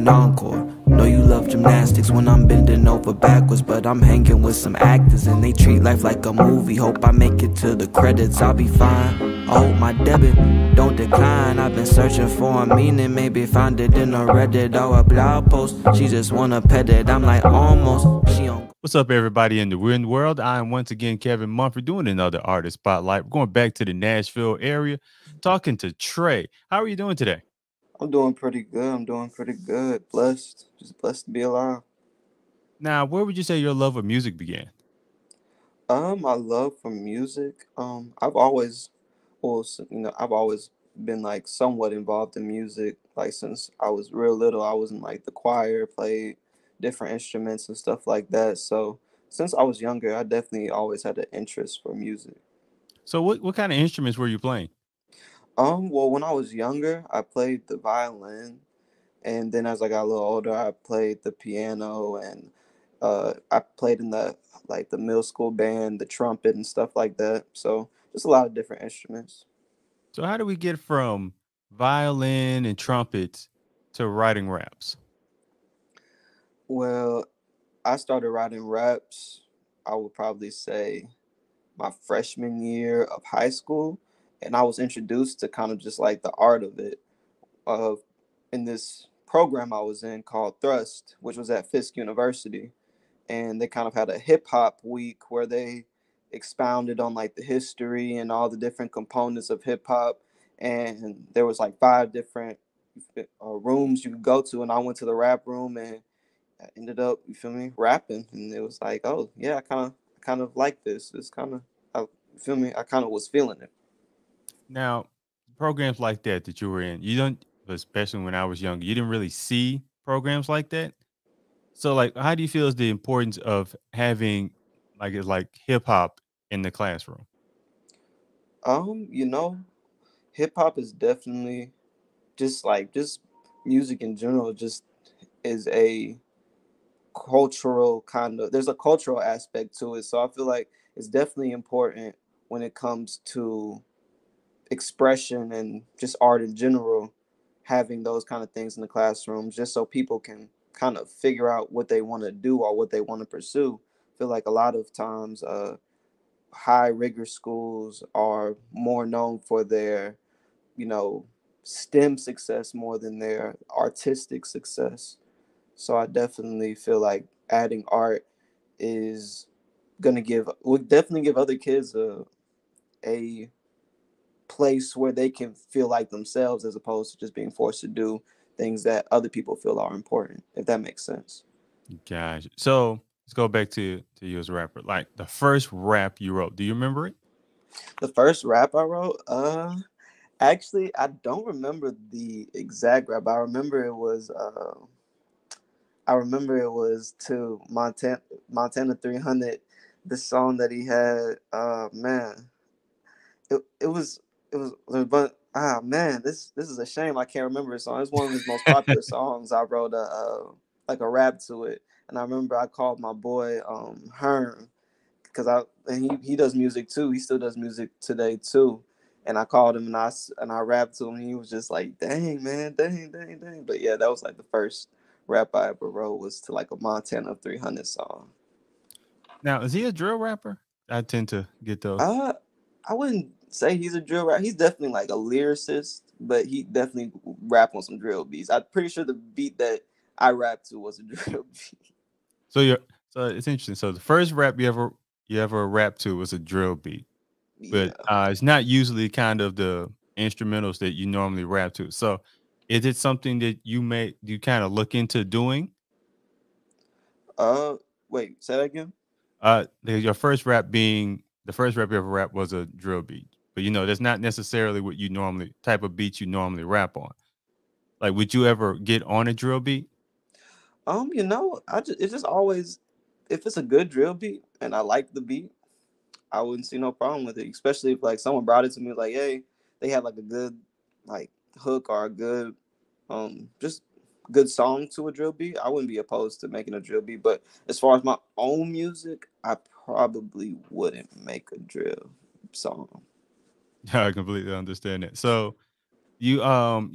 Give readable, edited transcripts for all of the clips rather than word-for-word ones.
an encore. Know you love gymnastics when I'm bending over backwards, but I'm hanging with some actors and they treat life like a movie. Hope I make it to the credits, I'll be fine. I hope my debit don't decline. I've been searching for a meaning, maybe find it in a Reddit or a blog post. She just wanna pet it, I'm like almost. She on. What's up, everybody in the written world? I am once again Kevin Mumford doing another artist spotlight. We're going back to the Nashville area, talking to Trey. How are you doing today? I'm doing pretty good. I'm doing pretty good. Blessed. Just blessed to be alive. Now, where would you say your love of music began? My love for music. I've always, I've always been like somewhat involved in music. Like since I was real little, I was in like the choir, played different instruments and stuff like that. So since I was younger, I definitely always had an interest for music. So, what kind of instruments were you playing? Well, when I was younger, I played the violin. And then as I got a little older, I played the piano and I played in the middle school band, the trumpet and stuff like that. So just a lot of different instruments. So, how do we get from violin and trumpets to writing raps? Well, I started writing raps, I would probably say my freshman year of high school. And I was introduced to kind of just like the art of it of in this program I was in called Thrust, which was at Fisk University. And they kind of had a hip hop week where they expounded on like the history and all the different components of hip hop. And there was like five different rooms you could go to, and I went to the rap room and I ended up, you feel me, rapping. And it was like, oh yeah, I kind of like this. It's kind of, you feel me, I kind of was feeling it. Now, programs like that you were in, you don't, especially when I was younger, you didn't really see programs like that. So, like, how do you feel is the importance of having like hip hop in the classroom? You know, hip hop is definitely just music in general. Just is a cultural kind of there's a cultural aspect to it. So I feel like it's definitely important when it comes to expression and just art in general, having those kind of things in the classrooms, just so people can kind of figure out what they want to do or what they want to pursue. I feel like a lot of times high rigor schools are more known for their, you know, STEM success more than their artistic success. So I definitely feel like adding art is gonna give would definitely give other kids a place where they can feel like themselves as opposed to just being forced to do things that other people feel are important, if that makes sense. Gosh. So let's go back to you as a rapper. Like the first rap you wrote, do you remember it? The first rap I wrote, actually I don't remember the exact rap. I remember it was to Montana 300, the song that he had. Man, it was but man, this is a shame I can't remember his song. It's one of his most popular songs. I wrote a like a rap to it, and I remember I called my boy Herm because he does music too. He still does music today too. And I called him and I rapped to him. And he was just like, "Dang man, dang, dang, dang." But yeah, that was like the first rap I ever wrote was to like a Montana 300 song. Now, is he a drill rapper? I tend to get those. Uh, I wouldn't say he's a drill rapper. He's definitely like a lyricist, but he definitely rap on some drill beats. I'm pretty sure the beat that I rapped to was a drill beat. So you're so it's interesting. So the first rap you ever rap to was a drill beat, but Yeah. it's not usually kind of the instrumentals that you normally rap to. So is it something that you kind of look into doing? Uh, Wait, say that again. Your first rap being the first rap you ever rap was a drill beat, but that's not necessarily what you normally type of beat you normally rap on. Like, would you ever get on a drill beat? It's just always if it's a good drill beat and I like the beat, I wouldn't see no problem with it. Especially if like someone brought it to me like, hey, they had like a good like hook or a good just good song to a drill beat. I wouldn't be opposed to making a drill beat. But as far as my own music, I probably wouldn't make a drill song. I completely understand that. So you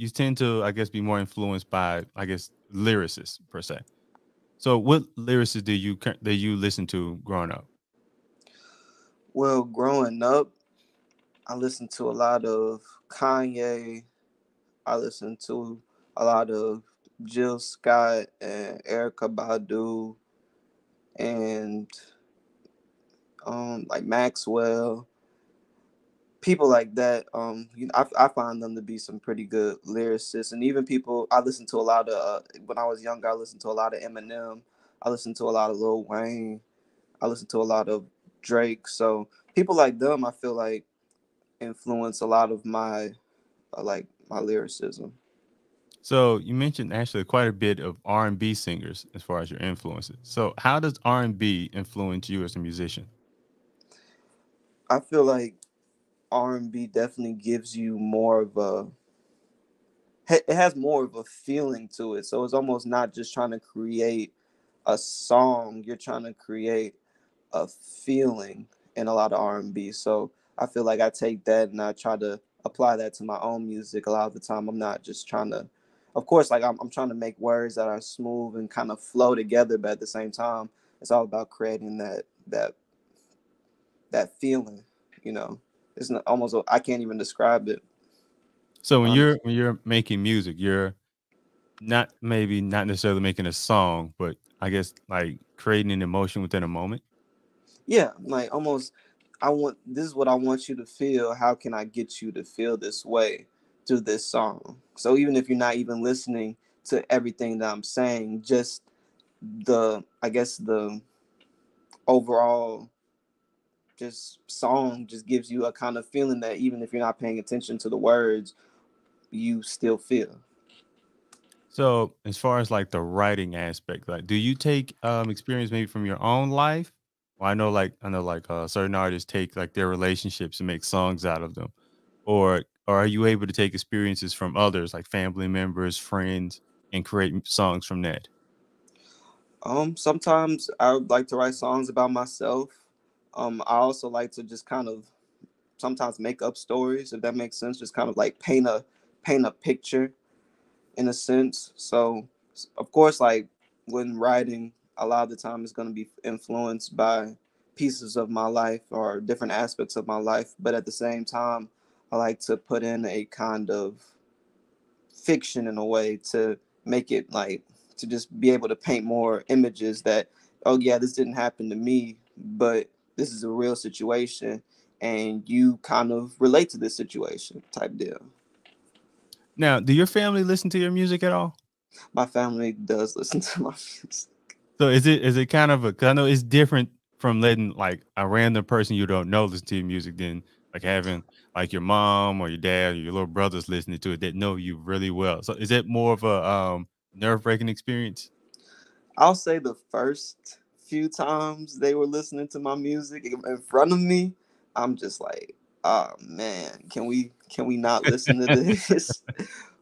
tend to, I guess, be more influenced by, I guess, lyricists per se. So, what lyricists that you listen to growing up? Well, growing up, I listened to a lot of Kanye. I listened to a lot of Jill Scott and Erica Badu and like Maxwell, people like that. I find them to be some pretty good lyricists, and even people I listened to a lot of. When I was younger, I listened to a lot of Eminem. I listened to a lot of Lil Wayne. I listened to a lot of Drake. So people like them, I feel like influence a lot of my my lyricism. So, you mentioned actually quite a bit of R&B singers as far as your influences. So, how does R&B influence you as a musician? I feel like R&B definitely gives you more of a it has more of a feeling to it. So it's almost not just trying to create a song, you're trying to create a feeling in a lot of R&B. So I feel like I take that and I try to apply that to my own music. A lot of the time I'm not just trying to, of course, like I'm trying to make words that are smooth and kind of flow together, but at the same time it's all about creating that feeling, you know. It's not, almost I can't even describe it, So, honestly. when you're making music, you're not maybe not necessarily making a song, but I guess like creating an emotion within a moment. Yeah, like almost I want this is what I want you to feel. How can I get you to feel this way through this song? So even if you're not even listening to everything that I'm saying, just the I guess the overall just song just gives you a kind of feeling that even if you're not paying attention to the words, you still feel. So, as far as like the writing aspect, like, do you take experience maybe from your own life? Well, I know, like certain artists take like their relationships and make songs out of them, or are you able to take experiences from others, like family members, friends, and create songs from that? Sometimes I would like to write songs about myself. I also like to just kind of sometimes make up stories, if that makes sense. Just kind of like paint a picture in a sense. So of course, like when writing, a lot of the time it's going to be influenced by pieces of my life or different aspects of my life. But at the same time, I like to put in a kind of fiction in a way to make it like to just be able to paint more images that, oh yeah, this didn't happen to me, but this is a real situation and you kind of relate to this situation type deal. Now, do your family listen to your music at all? My family does listen to my music. So is it kind of a? Cause I know it's different from letting like a random person you don't know listen to your music than like having like your mom or your dad or your little brothers listening to it that know you really well. So is it more of a nerve wracking experience? I'll say the first few times they were listening to my music in front of me, I'm just like, oh man, can we not listen to this?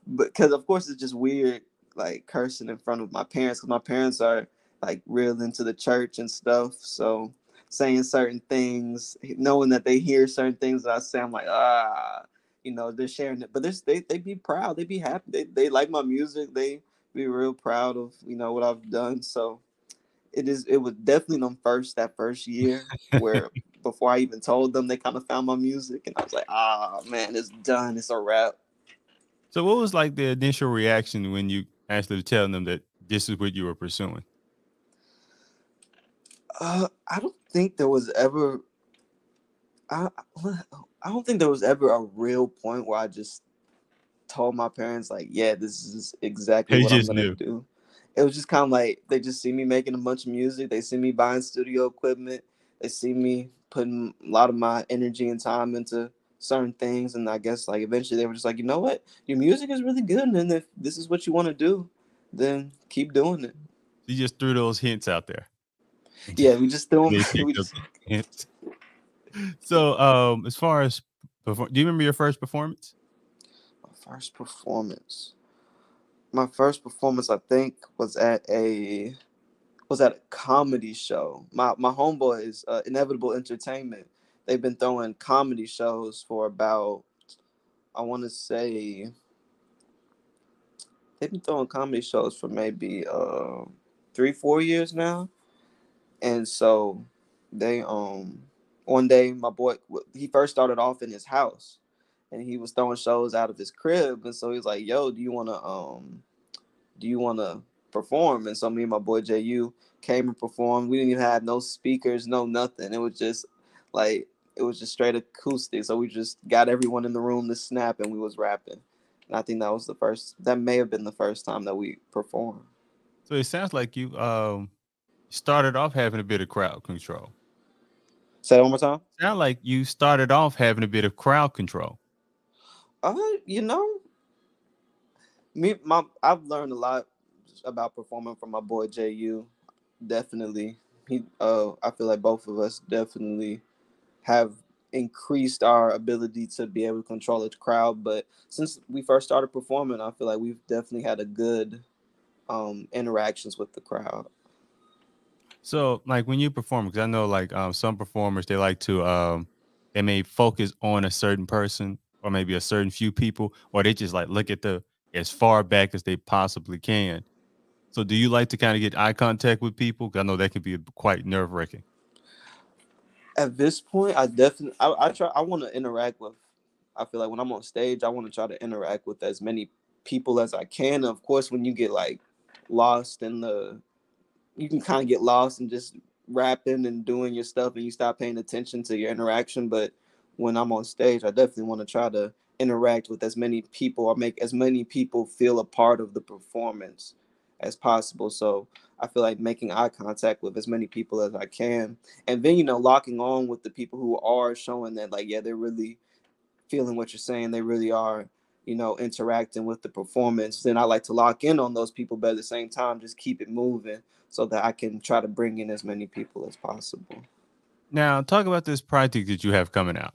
But because of course it's just weird, like cursing in front of my parents, because my parents are like real into the church and stuff. So saying certain things, knowing that they hear certain things that I say, I'm like, they're sharing it. But they be proud, they be happy, they like my music, they be real proud of what I've done. So it was definitely that first year where before I even told them, they kind of found my music and I was like, man, it's done, it's a wrap. So what was like the initial reaction when you actually telling them that this is what you were pursuing? I don't think there was ever I, I don't think there was ever a real point where I just told my parents like, yeah, this is exactly They what I'm just gonna knew. do. It was just kind of like they just see me making a bunch of music. They see me buying studio equipment. They see me putting a lot of my energy and time into certain things, and I guess like eventually they were just like, you know what, your music is really good, and if this is what you want to do, then keep doing it. You just threw those hints out there. Yeah, we just threw them. They We picked up just the hints. So as far as do you remember your first performance? my first performance. My first performance, I think, was at a comedy show. My homeboys, Inevitable Entertainment, they've been throwing comedy shows for about, I want to say, they've been throwing comedy shows for maybe 3-4 years now. And so they one day my boy, he first started off in his house, and he was throwing shows out of his crib. And so he's like, yo, do you wanna perform? And so me and my boy JU came and performed. We didn't even have no speakers, no nothing. Like it was just straight acoustic. So we just got everyone in the room to snap, and we was rapping. And I think that may have been the first time that we performed. So it sounds like you started off having a bit of crowd control. Say that one more time. Sound like you started off having a bit of crowd control. You know, I've learned a lot about performing from my boy JU. Definitely, I feel like both of us definitely have increased our ability to be able to control the crowd. But since we first started performing, I feel like we've definitely had a good interactions with the crowd. So, like when you perform, because I know like some performers they like to they may focus on a certain person or maybe a certain few people, or they just like look at the as far back as they possibly can. So, do you like to kind of get eye contact with people? Because I know that can be quite nerve wracking. At this point, I want to interact with. I feel like when I'm on stage, I want to try to interact with as many people as I can. Of course, when you get like lost in the you can kind of get lost in just rapping and doing your stuff, and you stop paying attention to your interaction. But when I'm on stage, I definitely want to try to interact with as many people or make as many people feel a part of the performance as possible. So I feel like making eye contact with as many people as I can, and then locking on with the people who are showing that like, yeah, they're really feeling what you're saying, they really are interacting with the performance. Then I like to lock in on those people, but at the same time just keep it moving so that I can try to bring in as many people as possible. Now, talk about this project that you have coming out.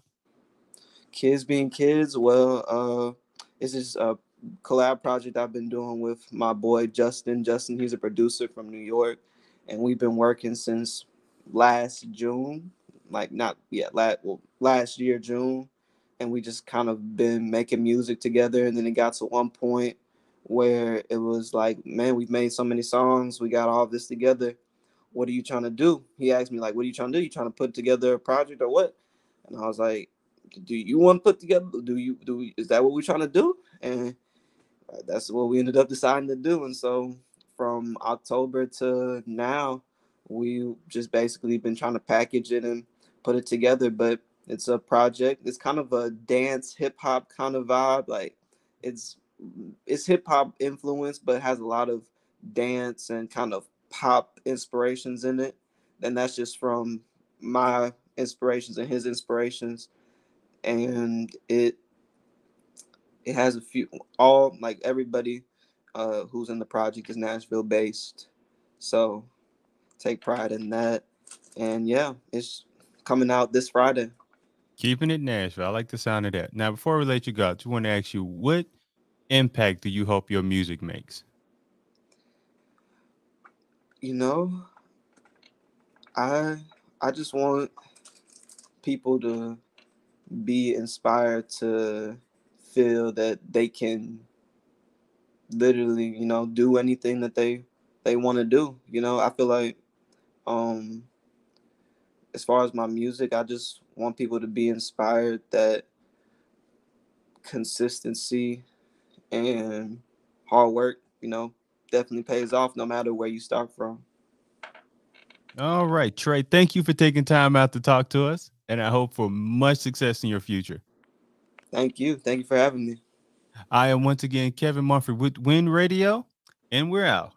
Kids being kids. Well, it's just a collab project I've been doing with my boy Justin. He's a producer from New York, and we've been working since last June. Like not yet, last year June, and we just kind of been making music together. And then it got to one point where it was like, man, we've made so many songs, we got all this together. What are you trying to do? He asked me like, what are you trying to do? You trying to put together a project or what? And I was like, do you want to put together? Is that what we're trying to do? And that's what we ended up deciding to do. And so from October to now, we just basically been trying to package it and put it together. But it's a project. It's kind of a dance hip hop kind of vibe. Like it's hip hop influence, but has a lot of dance and kind of pop inspirations in it. And that's just from my inspirations and his inspirations. And it has a few, all like everybody who's in the project is Nashville based, so take pride in that. And yeah, it's coming out this Friday. Keeping it Nashville. I like the sound of that. Now, before we let you go, I just want to ask you, what impact do you hope your music makes? I just want people to be inspired to feel that they can literally, do anything that they want to do. I feel like as far as my music, I just want people to be inspired that consistency and hard work, definitely pays off no matter where you start from. All right, Trey, thank you for taking time out to talk to us, and I hope for much success in your future. Thank you. Thank you for having me. I am once again Kevin Mumford with Win Radio, and we're out.